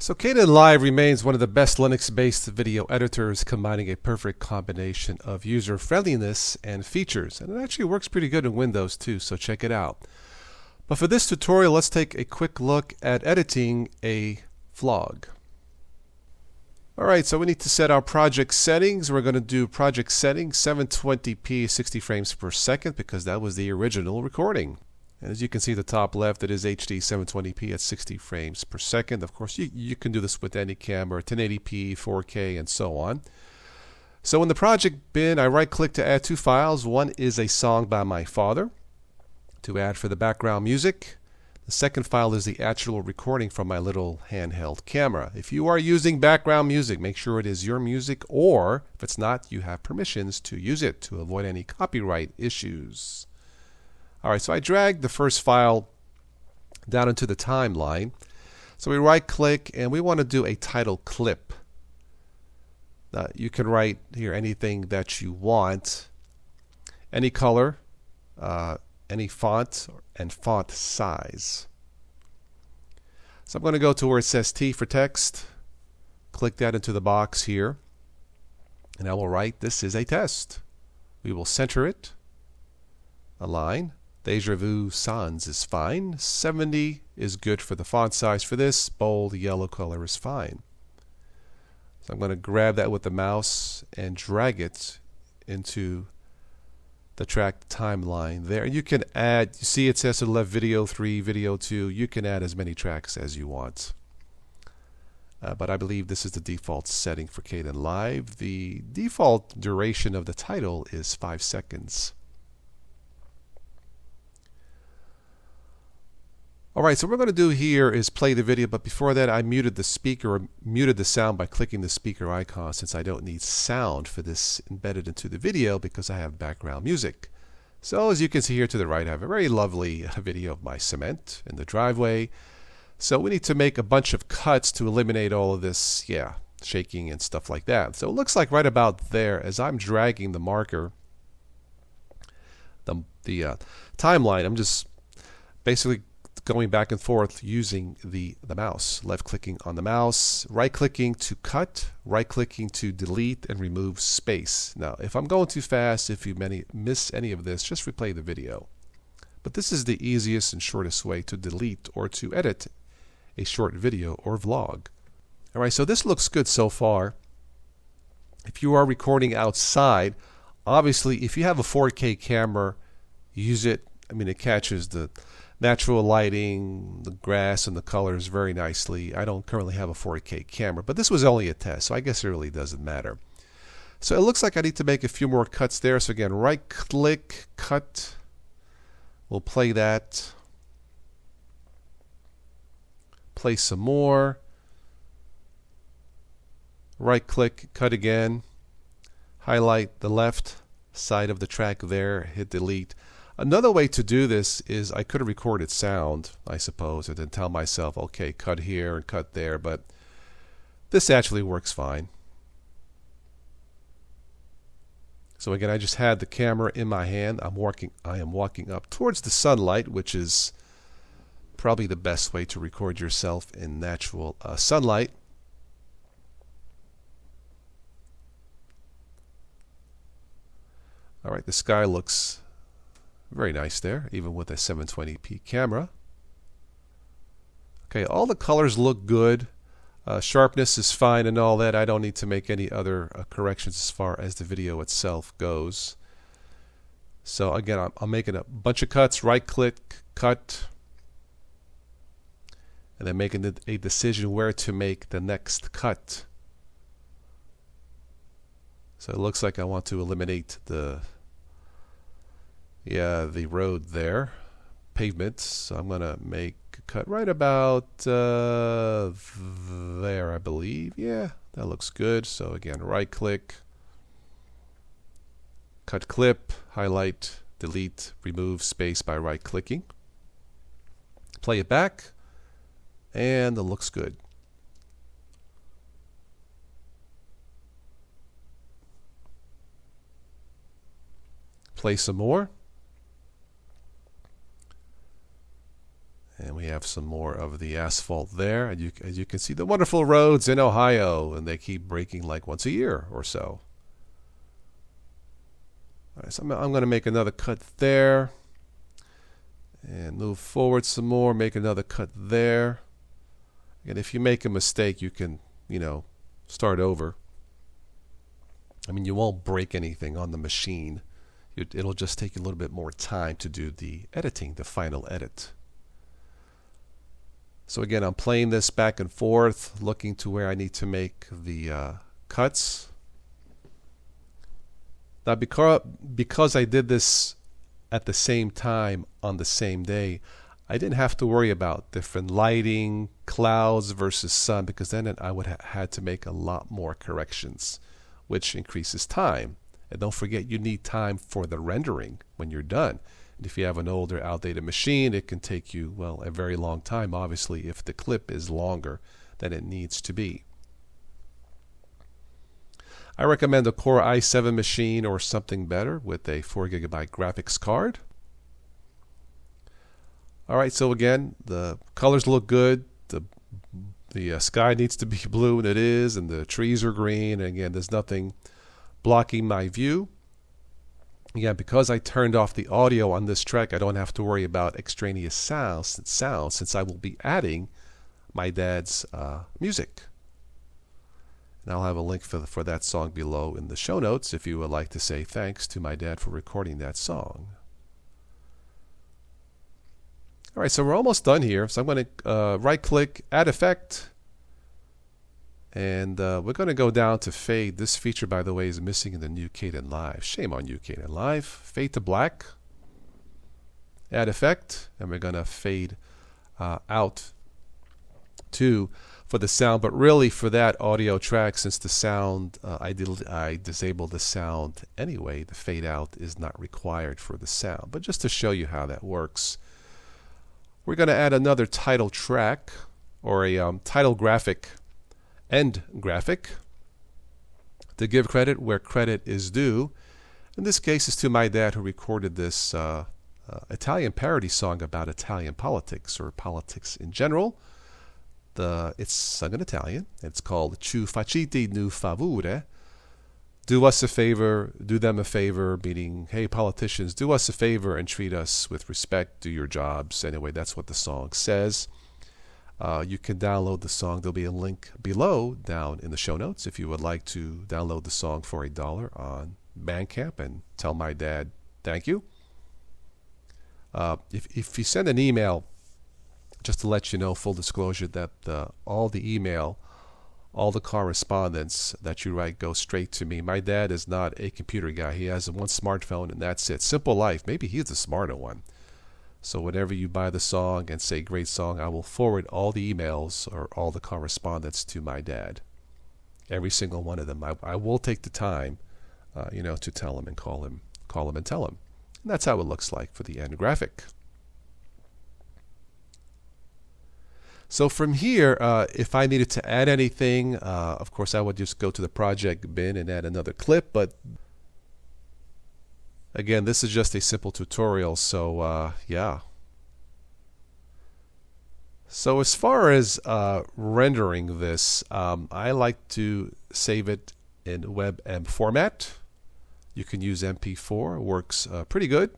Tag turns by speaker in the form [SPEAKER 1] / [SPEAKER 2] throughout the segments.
[SPEAKER 1] So Kdenlive remains one of the best Linux-based video editors, combining a perfect combination of user-friendliness and features. And it actually works pretty good in Windows too, so check it out. But for this tutorial, let's take a quick look at editing a vlog. Alright, so we need to set our project settings. We're going to do project settings 720p 60 frames per second because that was the original recording. And as you can see at the top left, it is HD 720p at 60 frames per second. Of course, you can do this with any camera, 1080p, 4K, and so on. So in the project bin, I right-click to add two files. One is a song by my father to add for the background music. The second file is the actual recording from my little handheld camera. If you are using background music, make sure it is your music, or if it's not, you have permissions to use it to avoid any copyright issues. Alright, so I dragged the first file down into the timeline. So we right click and we want to do a title clip. You can write here anything that you want, any color, any font, and font size. So I'm going to go to where it says T for text, click that into the box here, and I will write, "This is a test." We will center it, align. Deja vu sans is fine. 70 is good for the font size for this. Bold yellow color is fine. So I'm going to grab that with the mouse and drag it into the track timeline there. You can add, you see it says to the left video 3, video 2. You can add as many tracks as you want. But I believe this is the default setting for Kdenlive. The default duration of the title is 5 seconds. Alright, so what we're going to do here is play the video, but before that I muted the speaker, or muted the sound by clicking the speaker icon, since I don't need sound for this embedded into the video because I have background music. So as you can see here to the right, I have a very lovely video of my cement in the driveway. So we need to make a bunch of cuts to eliminate all of this, shaking and stuff like that. So it looks like right about there, as I'm dragging the marker, the timeline, I'm just basically going back and forth using the mouse, left clicking on the mouse, right clicking to cut, right clicking to delete and remove space. Now if I'm going too fast, if you miss any of this, just replay the video. But this is the easiest and shortest way to delete or to edit a short video or vlog. Alright, so this looks good so far. If you are recording outside, obviously if you have a 4K camera, use it. I mean, it catches the natural lighting, the grass, and the colors very nicely. I don't currently have a 4K camera, but this was only a test, so I guess it really doesn't matter. So it looks like I need to make a few more cuts there. So again, right click, cut. We'll play that. Play some more. Right click, cut again. Highlight the left side of the track there, hit delete. Another way to do this is I could have recorded sound, I suppose, and then tell myself, okay, cut here and cut there, but this actually works fine. So again, I just had the camera in my hand. I am walking up towards the sunlight, which is probably the best way to record yourself in natural sunlight. Alright, the sky looks very nice there, even with a 720p camera. Okay, all the colors look good. Sharpness is fine and all that. I don't need to make any other corrections as far as the video itself goes. So again, I'm making a bunch of cuts. Right click, cut, and then making a decision where to make the next cut. So it looks like I want to eliminate the road there, pavement. So I'm going to make a cut right about there, I believe. Yeah, that looks good. So again, right click, cut clip, highlight, delete, remove space by right clicking. Play it back, and it looks good. Play some more. And we we have some more of the asphalt there. And as you can see, the wonderful roads in Ohio, and they keep breaking like once a year or so. All right, so I'm going to make another cut there. And move forward some more, make another cut there. And if you make a mistake, you can, start over. I mean, you won't break anything on the machine. It'll just take you a little bit more time to do the editing, the final edit. So again, I'm playing this back and forth, looking to where I need to make the cuts. Now, because I did this at the same time on the same day, I didn't have to worry about different lighting, clouds versus sun, because then I would have had to make a lot more corrections, which increases time. And don't forget, you need time for the rendering when you're done. And if you have an older, outdated machine, it can take you, well, a very long time, obviously, if the clip is longer than it needs to be. I recommend a Core i7 machine or something better with a 4GB graphics card. All right, so again, the colors look good. The sky needs to be blue, and it is, and the trees are green. And again, there's nothing blocking my view. Again, because I turned off the audio on this track, I don't have to worry about extraneous sounds since I will be adding my dad's music. And I'll have a link for that song below in the show notes if you would like to say thanks to my dad for recording that song. All right, so we're almost done here. So I'm going to right-click, Add Effect, and we're going to go down to Fade. This feature, by the way, is missing in the new Kdenlive. Shame on you, Kdenlive. Fade to black, Add Effect, and we're going to fade out to for the sound, but really for that audio track, since the sound, I disabled the sound anyway, the fade out is not required for the sound. But just to show you how that works, we're going to add another title track, or a title graphic, end graphic, to give credit where credit is due. In this case, it's to my dad, who recorded this Italian parody song about Italian politics, or politics in general. It's sung in Italian. It's called Ci facite nu favore. Do us a favor, do them a favor, meaning, hey, politicians, do us a favor and treat us with respect, do your jobs. Anyway, that's what the song says. You can download the song. There'll be a link below down in the show notes if you would like to download the song for $1 on Bandcamp and tell my dad thank you. If you send an email, just to let you know, full disclosure, that all the email, all the correspondence that you write goes straight to me. My dad is not a computer guy. He has one smartphone, and that's it. Simple life. Maybe he's the smarter one. So whenever you buy the song and say great song, I will forward all the emails or all the correspondence to my dad. Every single one of them. I will take the time, to tell him and call him and tell him. And that's how it looks like for the end graphic. So from here, if I needed to add anything, of course, I would just go to the project bin and add another clip. But again, this is just a simple tutorial. So yeah. So as far as rendering this, I like to save it in WebM format. You can use MP4. It works pretty good.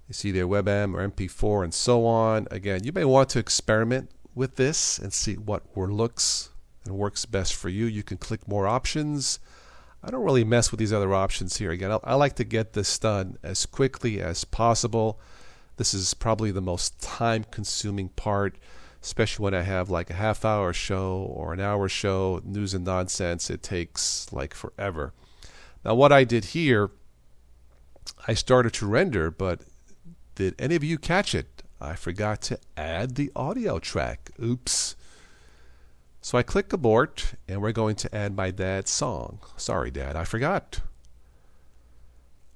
[SPEAKER 1] You see there, WebM or MP4 and so on. Again, you may want to experiment with this and see what looks and works best for you. You can click more options. I don't really mess with these other options here. Again, I like to get this done as quickly as possible. This is probably the most time-consuming part, especially when I have like a half-hour show or an hour show, news and nonsense. It takes like forever. Now, what I did here, I started to render, but did any of you catch it? I forgot to add the audio track. Oops. So I click abort, and we're going to add my dad's song. Sorry, Dad, I forgot.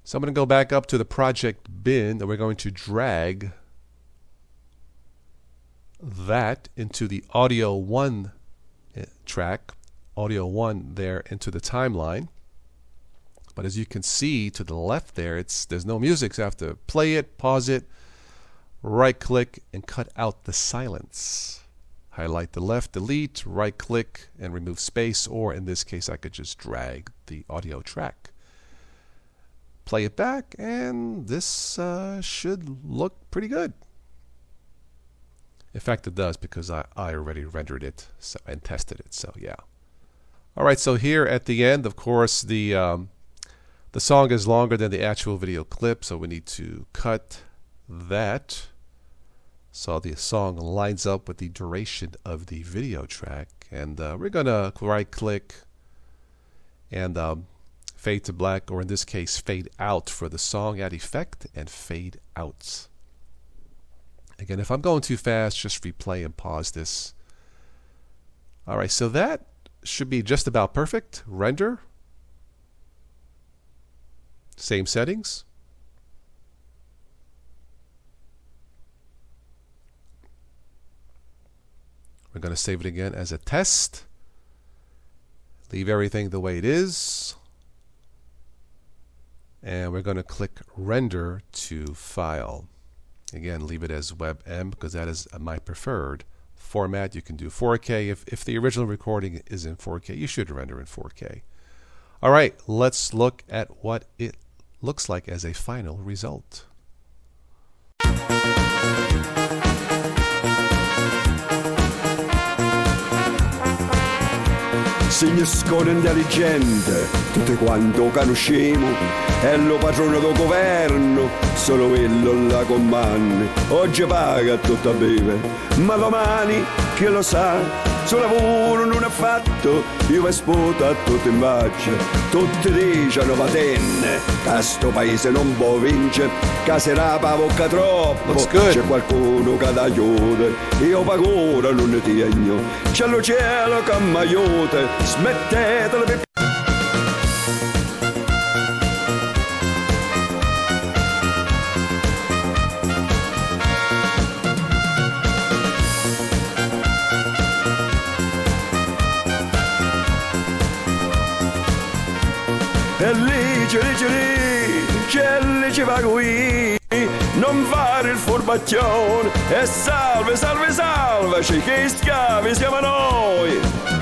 [SPEAKER 1] So I'm going to go back up to the project bin, and we're going to drag that into the audio 1 track, audio 1 there into the timeline. But as you can see to the left there, there's no music, so I have to play it, pause it, right click and cut out the silence. Highlight the left, delete, right click and remove space, or in this case I could just drag the audio track. Play it back and this should look pretty good. In fact it does, because I already rendered it and tested it, so yeah. Alright, so here at the end, of course, the song is longer than the actual video clip, so we need to cut that so the song lines up with the duration of the video track. And we're going to right click and fade to black, or in this case fade out for the song, add effect and fade out. Again, if I'm going too fast, just replay and pause this. Alright, so that should be just about perfect. Render. Same settings. We're going to save it again as a test. Leave everything the way it is. And we're going to click render to file. Again, leave it as WebM because that is my preferred format. You can do 4K. If the original recording is in 4K, you should render in 4K. All right, let's look at what it looks like as a final result.
[SPEAKER 2] Signor score intelligente, tutti quanto conosciamo, è lo padrone del governo, solo quello la comanda. Oggi paga tutto a bere, ma domani chi lo sa, suo lavoro non è fatto, io vi sputo a tutti in faccia. Tutti dicono patenne, che sto paese non può vincere, che se rapa bocca troppo, c'è qualcuno che ti aiuta, io paura non ne tiegno, c'è lo cielo che mi aiuta, smettetelo per... E lì, ci va qui, non fare il furbacchione, e salve, salve, salve, che schiavi siamo noi.